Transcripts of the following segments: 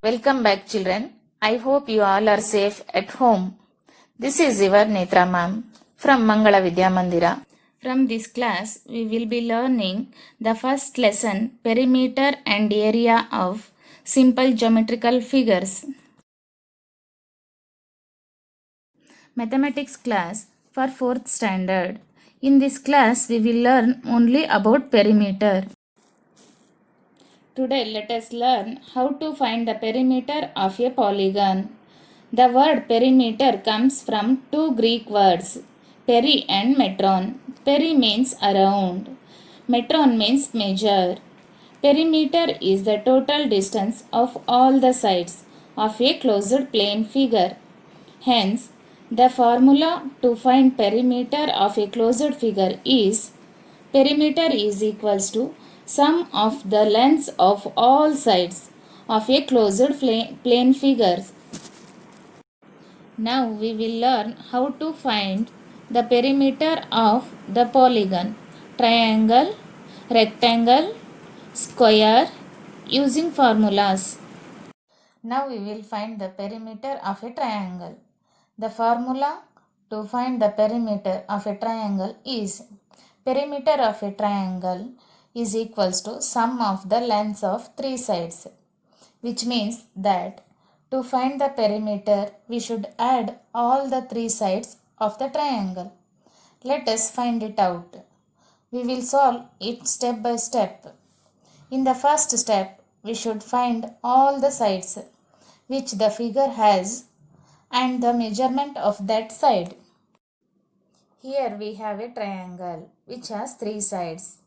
Welcome back, children. I hope you all are safe at home. This is your Netra ma'am from Mangala Vidya Mandira. From this class, we will be learning the first lesson, perimeter and area of simple geometrical figures. Mathematics class for 4th standard. In this class, we will learn only about perimeter. Today, let us learn how to find the perimeter of a polygon. The word perimeter comes from two Greek words, peri and metron. Peri means around. Metron means measure. Perimeter is the total distance of all the sides of a closed plane figure. Hence, the formula to find perimeter of a closed figure is perimeter is equals to sum of the lengths of all sides of a closed plane figure. Now we will learn how to find the perimeter of the polygon, triangle, rectangle, square using formulas. Now we will find the perimeter of a triangle. The formula to find the perimeter of a triangle is perimeter of a triangle is equals to sum of the lengths of three sides, which means that to find the perimeter we should add all the three sides of the triangle. Let us find it out. We will solve it step by step. In the first step, we should find all the sides which the figure has and the measurement of that side. Here we have a triangle which has three sides.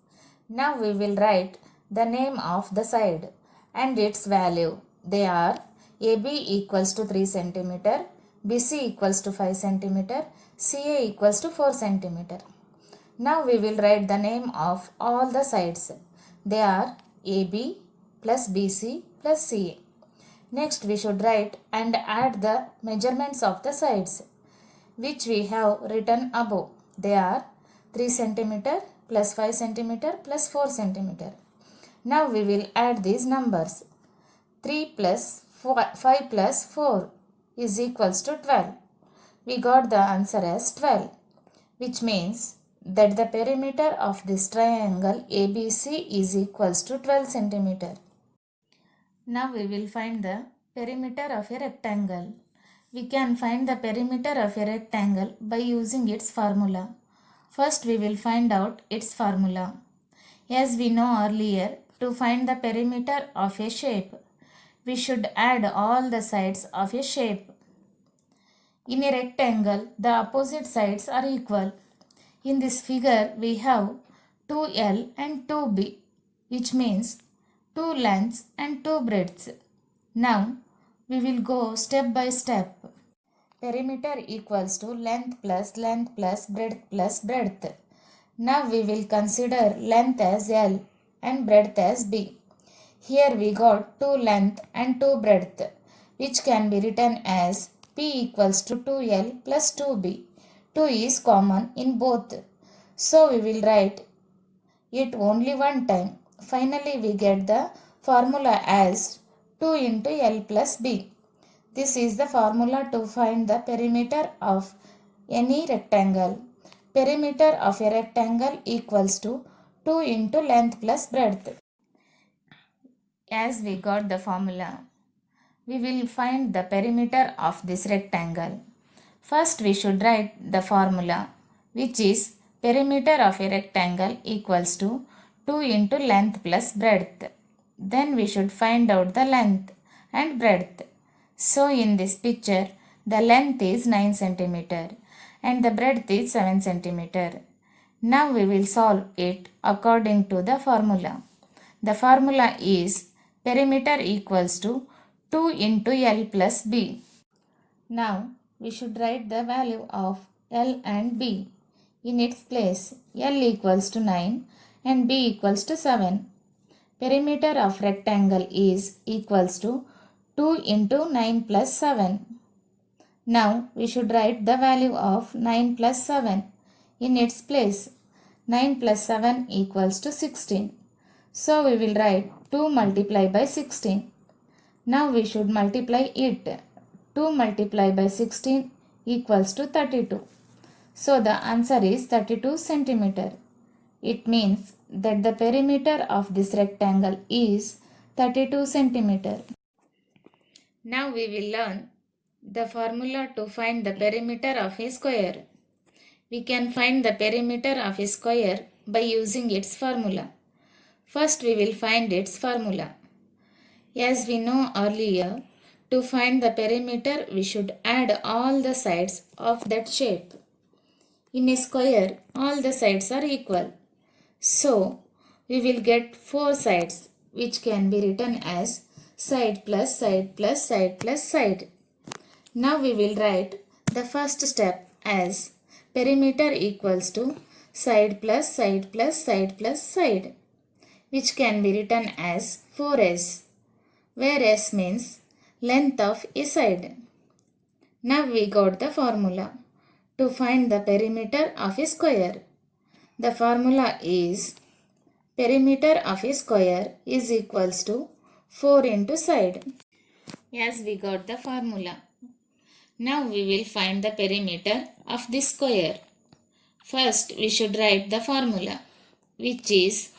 Now we will write the name of the side and its value. They are AB equals to 3 cm, BC equals to 5 cm, CA equals to 4 cm. Now we will write the name of all the sides. They are AB plus BC plus CA. Next we should write and add the measurements of the sides, which we have written above. They are 3 cm plus 5 cm plus 4 cm. Now we will add these numbers. 3 plus 5 plus 4 is equals to 12. We got the answer as 12, which means that the perimeter of this triangle ABC is equals to 12 cm. Now we will find the perimeter of a rectangle. We can find the perimeter of a rectangle by using its formula. First we will find out its formula. As we know earlier, to find the perimeter of a shape, we should add all the sides of a shape. In a rectangle, the opposite sides are equal. In this figure, we have 2L and 2B, which means 2 lengths and 2 breadths. Now, we will go step by step. Perimeter equals to length plus breadth. Now we will consider length as L and breadth as B. Here we got 2 length and 2 breadth, which can be written as P equals to 2L plus 2B. 2 is common in both, so we will write it only one time. Finally, we get the formula as 2 into L plus B. This is the formula to find the perimeter of any rectangle. Perimeter of a rectangle equals to 2 into length plus breadth. As we got the formula, we will find the perimeter of this rectangle. First we should write the formula, which is perimeter of a rectangle equals to 2 into length plus breadth. Then we should find out the length and breadth. So in this picture, the length is 9 cm and the breadth is 7 cm. Now we will solve it according to the formula. The formula is perimeter equals to 2 into L plus B. Now we should write the value of L and B. In its place, L equals to 9 and B equals to 7. Perimeter of rectangle is equals to 2 into 9 plus 7. Now we should write the value of 9 plus 7. In its place, 9 plus 7 equals to 16. So we will write 2 multiplied by 16. Now we should multiply it. 2 multiplied by 16 equals to 32. So the answer is 32 centimeter. It means that the perimeter of this rectangle is 32 centimeter. Now we will learn the formula to find the perimeter of a square. We can find the perimeter of a square by using its formula. First we will find its formula. As we know earlier, to find the perimeter we should add all the sides of that shape. In a square, all the sides are equal. So, we will get 4 sides which can be written as side plus side plus side plus side. Now we will write the first step as perimeter equals to side plus side plus side plus side, which can be written as 4s, where s means length of a side. Now we got the formula to find the perimeter of a square. The formula is perimeter of a square is equals to 4 into side. As we got the formula. Now we will find the perimeter of this square. First we should write the formula, which is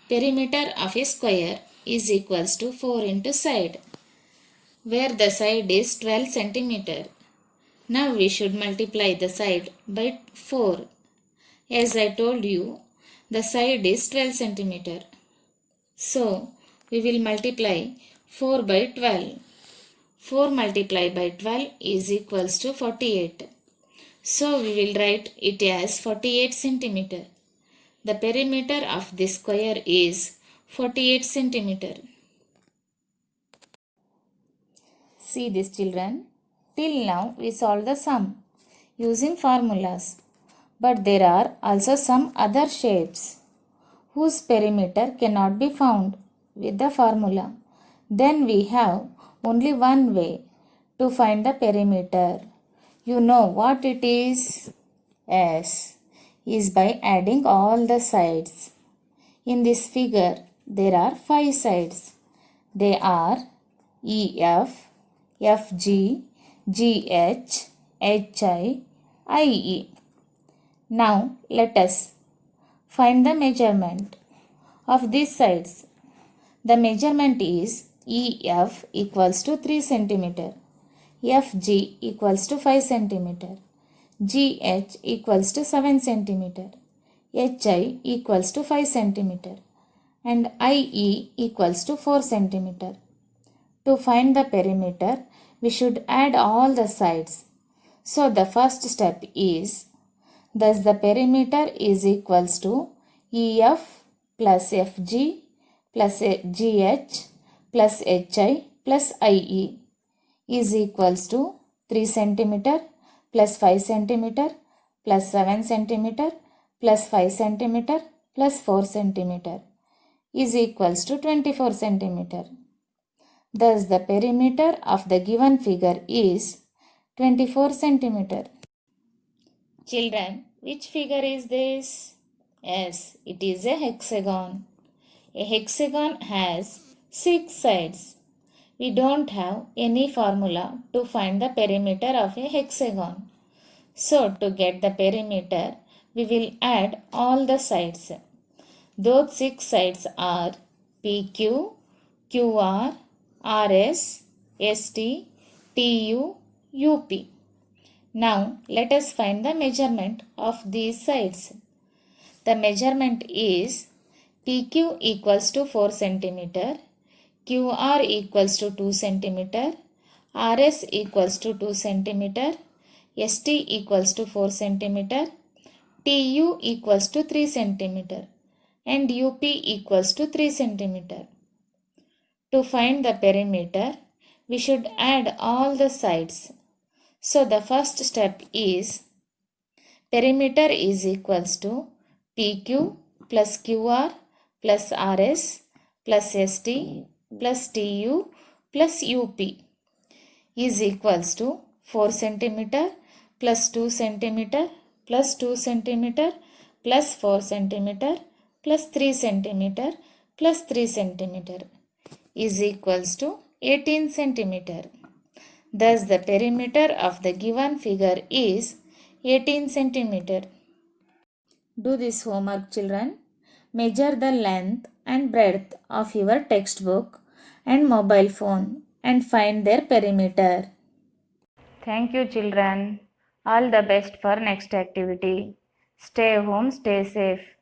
perimeter of a square is equals to 4 into side, where the side is 12 centimeter. Now we should multiply the side by 4. As I told you, the side is 12 centimeter. So, we will multiply 4 by 12. 4 multiplied by 12 is equals to 48. So, we will write it as 48 centimeter. The perimeter of this square is 48 centimeter. See this, children. Till now we solved the sum using formulas. But there are also some other shapes whose perimeter cannot be found with the formula. Then we have only one way to find the perimeter. You know what it is? S is by adding all the sides. In this figure, there are 5 sides. They are EF, FG, GH, HI, IE. Now let us find the measurement of these sides. The measurement is EF equals to 3 cm, FG equals to 5 cm, GH equals to 7 cm, HI equals to 5 cm, and IE equals to 4 cm. To find the perimeter, we should add all the sides. So the first step is, thus the perimeter is equals to EF plus FG plus GH plus HI plus IE is equals to 3 cm plus 5 cm plus 7 cm plus 5 cm plus 4 cm is equals to 24 cm. Thus the perimeter of the given figure is 24 cm. Children, which figure is this? Yes, it is a hexagon. A hexagon has 6 sides. We don't have any formula to find the perimeter of a hexagon. So, to get the perimeter, we will add all the sides. Those 6 sides are PQ, QR, RS, ST, TU, UP. Now, let us find the measurement of these sides. The measurement is PQ equals to 4 cm, QR equals to 2 cm, RS equals to 2 cm, ST equals to 4 cm, TU equals to 3 cm, and UP equals to 3 cm. To find the perimeter, we should add all the sides. So the first step is perimeter is equals to PQ plus QR plus RS plus ST plus TU plus UP is equals to 4 cm plus 2 cm plus 2 cm plus 4 cm plus 3 cm plus 3 cm is equals to 18 centimeter. Thus, the perimeter of the given figure is 18 centimeter. Do this homework, children. Measure the length and breadth of your textbook and mobile phone and find their perimeter. Thank you, children. All the best for next activity. Stay home, stay safe.